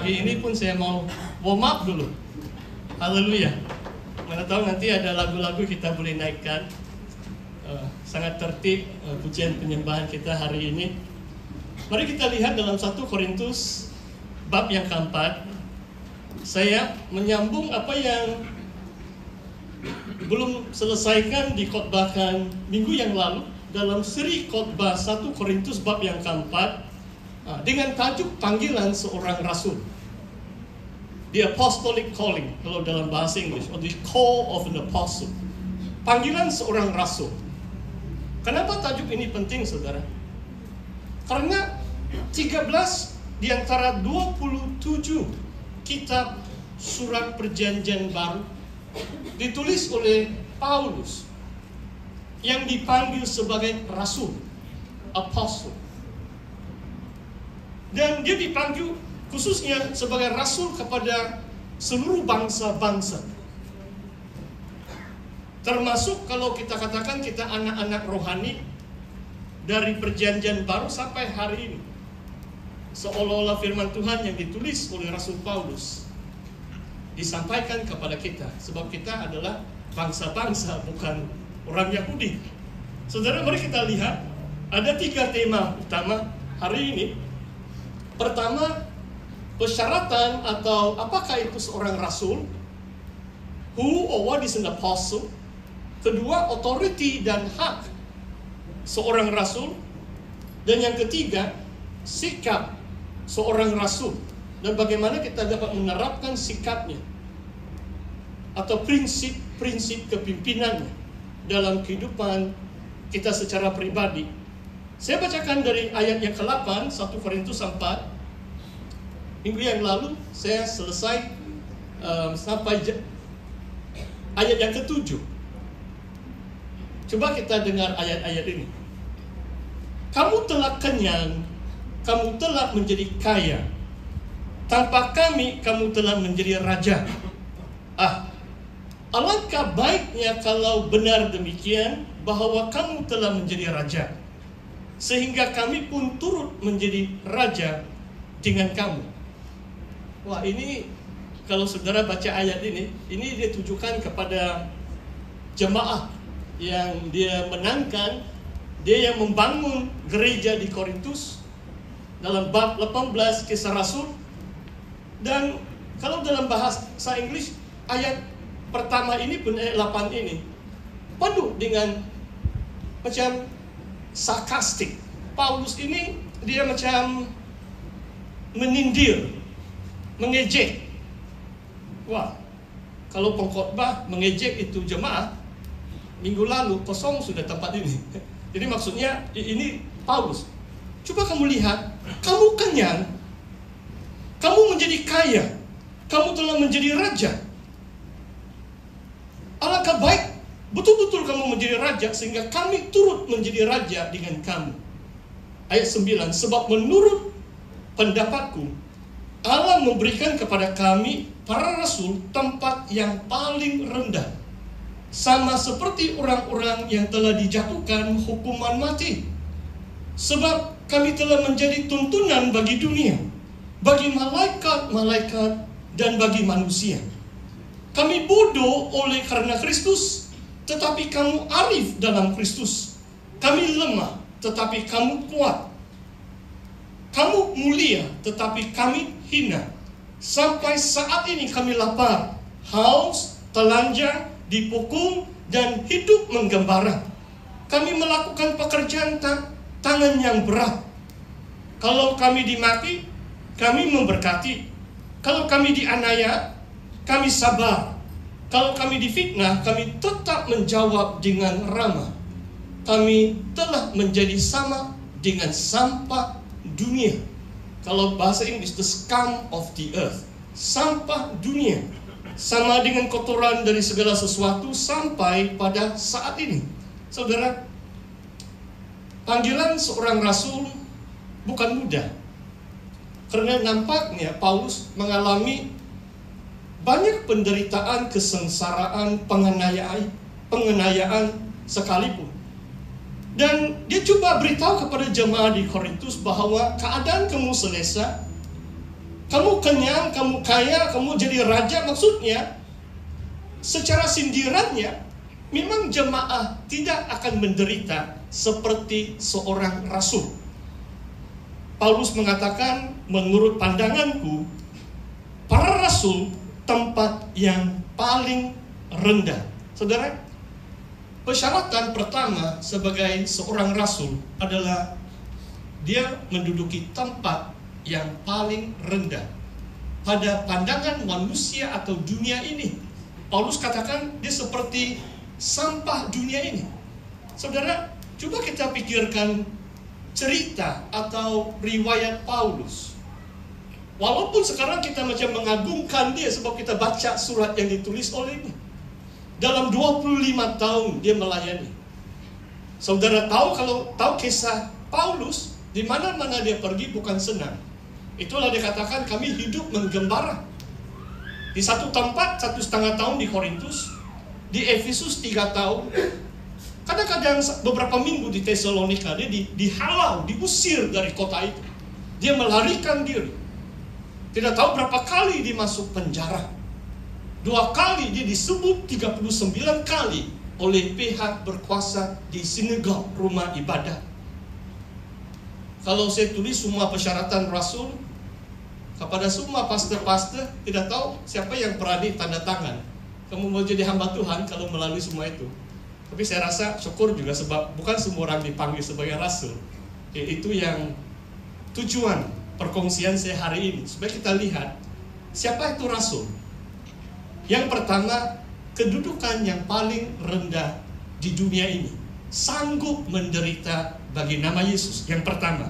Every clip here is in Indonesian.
pagi ini pun saya mau warm up dulu. Haleluya. Mana tahu nanti ada lagu-lagu kita boleh naikkan. Sangat tertib pujian penyembahan kita hari ini. Mari kita lihat dalam 1 Korintus bab yang keempat. Saya menyambung apa yang belum selesaikan dikhotbahkan minggu yang lalu dalam seri khotbah 1 Korintus bab yang keempat dengan tajuk panggilan seorang rasul. The apostolic calling kalau dalam bahasa Inggris, or the call of an apostle. Panggilan seorang rasul. Kenapa tajuk ini penting, saudara? Karena 13 di antara 27 kitab surat perjanjian baru ditulis oleh Paulus yang dipanggil sebagai rasul, apostle. Dan dia dipanggil khususnya sebagai rasul kepada seluruh bangsa-bangsa. Termasuk kalau kita katakan kita anak-anak rohani dari perjanjian baru sampai hari ini. Seolah-olah firman Tuhan yang ditulis oleh Rasul Paulus disampaikan kepada kita. Sebab kita adalah bangsa-bangsa, bukan orang Yahudi. Saudara, mari kita lihat ada 3 tema utama hari ini. Pertama, persyaratan atau apakah itu seorang rasul. Who or what is an apostle. Kedua, authority dan hak seorang rasul. Dan yang ketiga, sikap seorang rasul. Dan bagaimana kita dapat menerapkan sikapnya atau prinsip-prinsip kepimpinannya dalam kehidupan kita secara pribadi. Saya bacakan dari ayat yang ke-8, 1 Korintus 4. Minggu yang lalu saya selesai sampai ayat yang ke-7. Coba kita dengar ayat-ayat ini. Kamu telah kenyang, kamu telah menjadi kaya. Tanpa kami, kamu telah menjadi raja. Alangkah baiknya kalau benar demikian, bahwa kamu telah menjadi raja, sehingga kami pun turut menjadi raja dengan kamu. Wah, ini kalau saudara baca ayat ini dia tujukan kepada jemaah yang dia menangkan, dia yang membangun gereja di Korintus dalam bab 18 Kisah Rasul. Dan kalau dalam bahasa Inggris, ayat pertama ini pun, ayat 8 ini penuh dengan macam sarkastik. Paulus ini dia macam menindir, mengejek. Wah, kalau pengkhotbah mengejek itu jemaah, minggu lalu kosong sudah tempat ini. Jadi maksudnya ini Paulus. Coba kamu lihat, kamu kenyang, kamu menjadi kaya, kamu telah menjadi raja. Alangkah baik betul-betul kamu menjadi raja, sehingga kami turut menjadi raja dengan kamu. Ayat 9, sebab menurut pendapatku, Allah memberikan kepada kami, para rasul, tempat yang paling rendah. Sama seperti orang-orang yang telah dijatuhkan hukuman mati. Sebab kami telah menjadi tuntunan bagi dunia, bagi malaikat-malaikat, dan bagi manusia. Kami bodoh oleh karena Kristus, tetapi kamu arif dalam Kristus. Kami lemah, tetapi kamu kuat. Kamu mulia, tetapi kami hina. Sampai saat ini kami lapar, haus, telanjang, dipukul, dan hidup menggembara. Kami melakukan pekerjaan tangan yang berat. Kalau kami dimaki, kami memberkati. Kalau kami dianiaya, kami sabar. Kalau kami difitnah, kami tetap menjawab dengan ramah. Kami telah menjadi sama dengan sampah dunia. Kalau bahasa Inggris, the scum of the earth. Sampah dunia. Sama dengan kotoran dari segala sesuatu sampai pada saat ini. Saudara, panggilan seorang rasul bukan mudah. Karena nampaknya Paulus mengalami banyak penderitaan, kesengsaraan, penganiayaan sekalipun. Dan dia coba beritahu kepada jemaah di Korintus bahwa keadaan kamu selesa, Kamu kenyang, kamu kaya, kamu jadi raja. Maksudnya, secara sindirannya, memang jemaah tidak akan menderita seperti seorang rasul. Paulus mengatakan, menurut pandanganku, para rasul tempat yang paling rendah. Saudara, persyaratan pertama sebagai seorang rasul adalah dia menduduki tempat yang paling rendah pada pandangan manusia atau dunia ini. Paulus katakan dia seperti sampah dunia ini. Saudara, coba kita pikirkan cerita atau riwayat Paulus. Walaupun sekarang kita macam mengagungkan dia sebab kita baca surat yang ditulis olehnya. Dalam 25 tahun dia melayani. Saudara kalau tahu kisah Paulus, di mana-mana dia pergi bukan senang. Itulah dia katakan, kami hidup menggembara. Di satu tempat 1,5 tahun di Korintus, di Efesus 3 tahun. Kadang-kadang beberapa minggu di Tesalonika dia dihalau, diusir dari kota itu. Dia melarikan diri. Tidak tahu berapa kali dia masuk penjara. 2 kali dia disebut 39 kali oleh pihak berkuasa di sinagog, rumah ibadah. Kalau saya tulis semua persyaratan rasul kepada semua pastor-pastor, tidak tahu siapa yang berani tanda tangan. Kamu mau jadi hamba Tuhan kalau melalui semua itu. Tapi saya rasa syukur juga sebab bukan semua orang dipanggil sebagai rasul. Itu yang tujuan perkongsian saya hari ini, supaya kita lihat siapa itu rasul. Yang pertama, kedudukan yang paling rendah di dunia ini, sanggup menderita bagi nama Yesus. Yang pertama,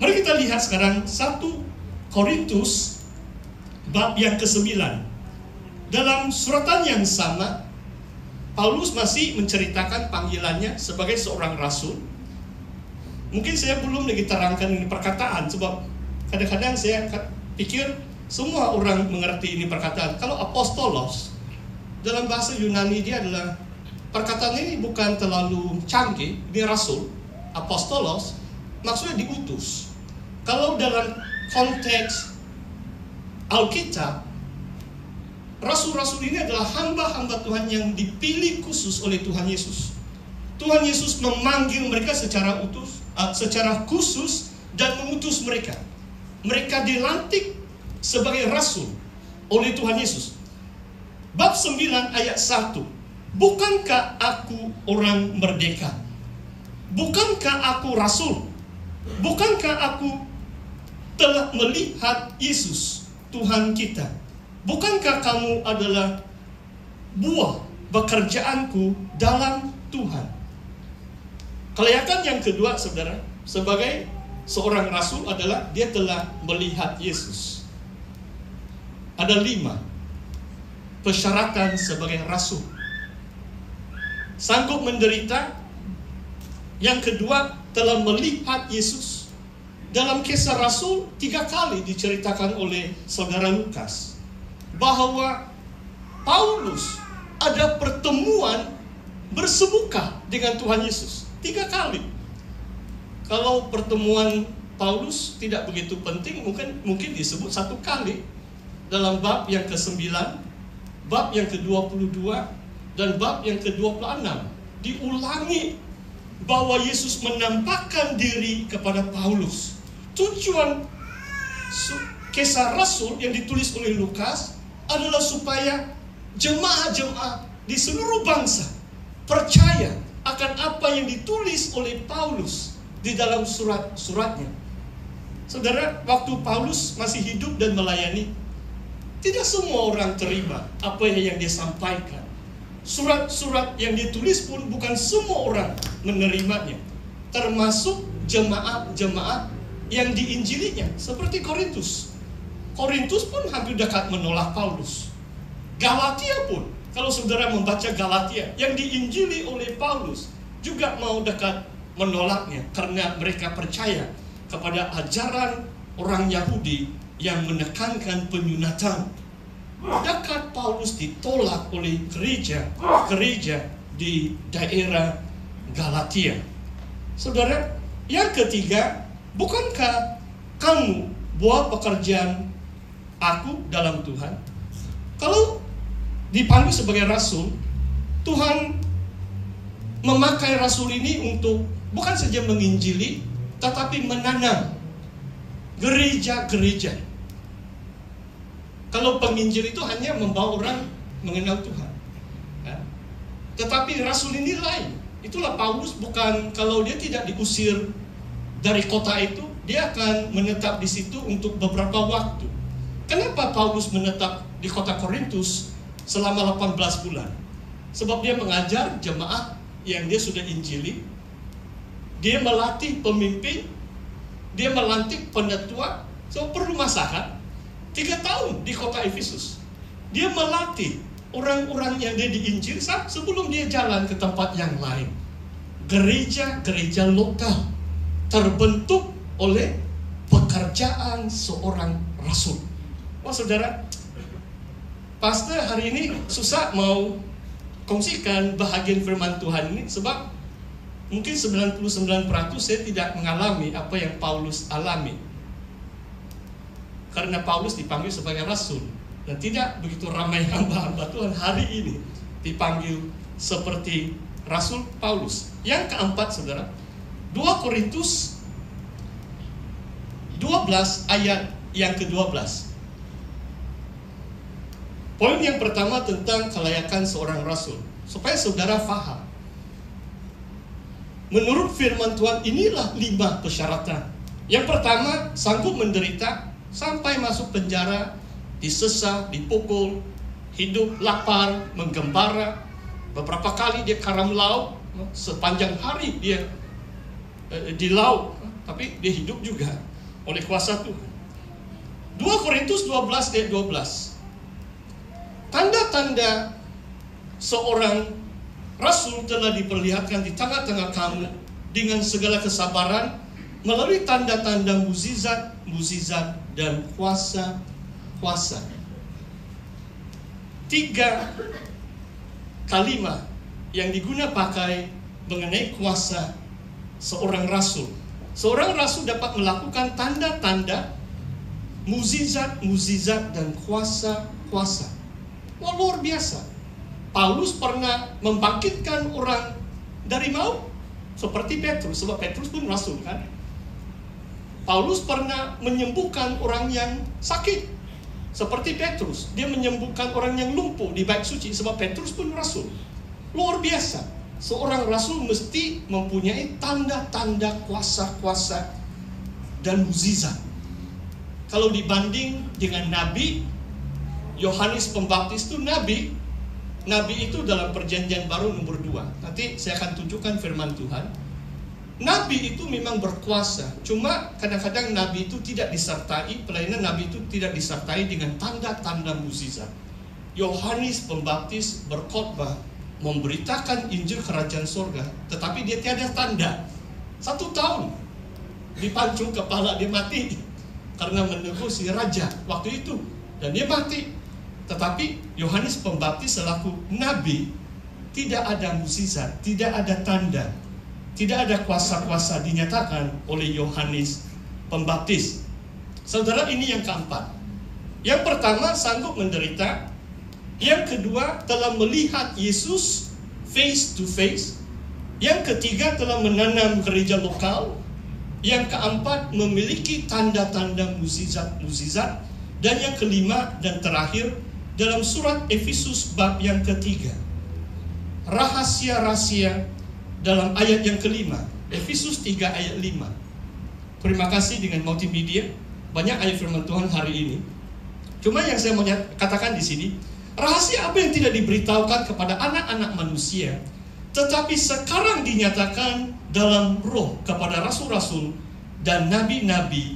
mari kita lihat sekarang 1 Korintus bab yang ke-9. Dalam suratan yang sama, Paulus masih menceritakan panggilannya sebagai seorang rasul. Mungkin saya belum lagi terangkan ini perkataan, sebab kadang-kadang saya pikir semua orang mengerti ini perkataan. Kalau apostolos, dalam bahasa Yunani dia adalah, perkataan ini bukan terlalu canggih, ini rasul. Apostolos maksudnya diutus. Kalau dalam konteks Alkitab, rasul-rasul ini adalah hamba-hamba Tuhan yang dipilih khusus oleh Tuhan Yesus. Tuhan Yesus memanggil mereka secara khusus dan mengutus mereka. Mereka dilantik sebagai rasul oleh Tuhan Yesus. Bab 9 ayat 1. Bukankah aku orang merdeka? Bukankah aku rasul? Bukankah aku telah melihat Yesus, Tuhan kita? Bukankah kamu adalah buah pekerjaanku dalam Tuhan? Kelayakan yang kedua, saudara, sebagai seorang rasul adalah dia telah melihat Yesus. Ada 5 persyaratan sebagai rasul. Sanggup menderita. Yang kedua, telah melihat Yesus. Dalam kisah rasul 3 kali diceritakan oleh saudara Lukas bahwa Paulus ada pertemuan bersemuka dengan Tuhan Yesus 3 kali. Kalau pertemuan Paulus tidak begitu penting, mungkin disebut 1 kali dalam bab yang ke-9, bab yang ke-22, dan bab yang ke-26. Diulangi bahwa Yesus menampakkan diri kepada Paulus. Tujuan kisah rasul yang ditulis oleh Lukas adalah supaya jemaah-jemaah di seluruh bangsa percaya akan apa yang ditulis oleh Paulus di dalam surat-suratnya. Saudara, waktu Paulus masih hidup dan melayani, tidak semua orang terima apa yang dia sampaikan. Surat-surat yang ditulis pun bukan semua orang menerimanya, termasuk jemaat-jemaat yang diinjilinya, seperti Korintus. Korintus pun hampir dekat menolak Paulus. Galatia pun, kalau saudara membaca Galatia yang diinjili oleh Paulus, juga mau dekat menolaknya karena mereka percaya kepada ajaran orang Yahudi yang menekankan penyunatan. Dekat Paulus ditolak oleh gereja di daerah Galatia. Saudara, yang ketiga, bukankah kamu buat pekerjaan aku dalam Tuhan. Kalau dipanggil sebagai rasul, Tuhan memakai rasul ini untuk bukan saja menginjili, tetapi menanam gereja-gereja. Kalau penginjil itu hanya membawa orang mengenal Tuhan, ya. Tetapi rasul ini lain. Itulah Paulus, bukan kalau dia tidak diusir dari kota itu, dia akan menetap di situ untuk beberapa waktu. Kenapa Paulus menetap di kota Korintus selama 18 bulan? Sebab dia mengajar jemaat yang dia sudah injili, dia melatih pemimpin, dia melantik penetua. So perlu masakan 3 tahun di kota Efesus. Dia melatih orang-orang yang dia diinjil sebelum dia jalan ke tempat yang lain. Gereja-gereja lokal terbentuk oleh pekerjaan seorang rasul. Wah saudara, pastor hari ini susah mau kongsikan bahagian firman Tuhan ini, sebab mungkin 99% saya tidak mengalami apa yang Paulus alami. Karena Paulus dipanggil sebagai rasul, dan tidak begitu ramai hamba-hamba Tuhan hari ini dipanggil seperti rasul Paulus. Yang keempat saudara, 2 Korintus 12 ayat yang ke-12. Poin yang pertama tentang kelayakan seorang rasul, supaya saudara faham. Menurut firman Tuhan, inilah 5 persyaratan. Yang pertama, sanggup menderita sampai masuk penjara, disesah, dipukul, hidup lapar, menggembara. Beberapa kali dia karam laut, sepanjang hari dia di laut, tapi dia hidup juga oleh kuasa Tuhan. 2 Korintus 12 ayat 12. Tanda-tanda seorang rasul telah diperlihatkan di tengah-tengah kamu dengan segala kesabaran melalui tanda-tanda mukjizat, dan kuasa. 3 kalimat yang digunakan pakai mengenai kuasa seorang rasul. Seorang rasul dapat melakukan tanda-tanda, mukjizat, dan kuasa. Wah, luar biasa. Paulus pernah membangkitkan orang dari maut seperti Petrus, sebab Petrus pun rasul kan. Paulus pernah menyembuhkan orang yang sakit seperti Petrus. Dia menyembuhkan orang yang lumpuh di bait suci, sebab Petrus pun rasul. Luar biasa. Seorang rasul mesti mempunyai tanda-tanda, kuasa dan mukjizat. Kalau dibanding dengan nabi, Yohanes Pembaptis itu nabi itu dalam perjanjian baru nomor 2. Nanti saya akan tunjukkan firman Tuhan. Nabi itu memang berkuasa, cuma kadang-kadang nabi itu tidak disertai, pelayanan nabi itu tidak disertai dengan tanda-tanda mukjizat. Yohanes Pembaptis berkhotbah, memberitakan Injil Kerajaan Sorga, tetapi dia tiada tanda. 1 tahun dipancung kepala, dia mati karena menegur si raja waktu itu, dan dia mati. Tetapi Yohanes Pembaptis selaku nabi, tidak ada mukjizat, tidak ada tanda, tidak ada kuasa-kuasa dinyatakan oleh Yohanes Pembaptis. Saudara, ini yang keempat. Yang pertama, sanggup menderita. Yang kedua, telah melihat Yesus face to face. Yang ketiga, telah menanam gereja lokal. Yang keempat, memiliki tanda-tanda mukjizat. Dan yang kelima dan terakhir, dalam surat Efesus bab yang ketiga, rahasia-rahasia dalam ayat yang kelima, Efesus 3 ayat 5. Terima kasih dengan multimedia, banyak ayat firman Tuhan hari ini. Cuma yang saya mau katakan di sini, rahasia apa yang tidak diberitahukan kepada anak-anak manusia, tetapi sekarang dinyatakan dalam roh kepada rasul-rasul dan nabi-nabi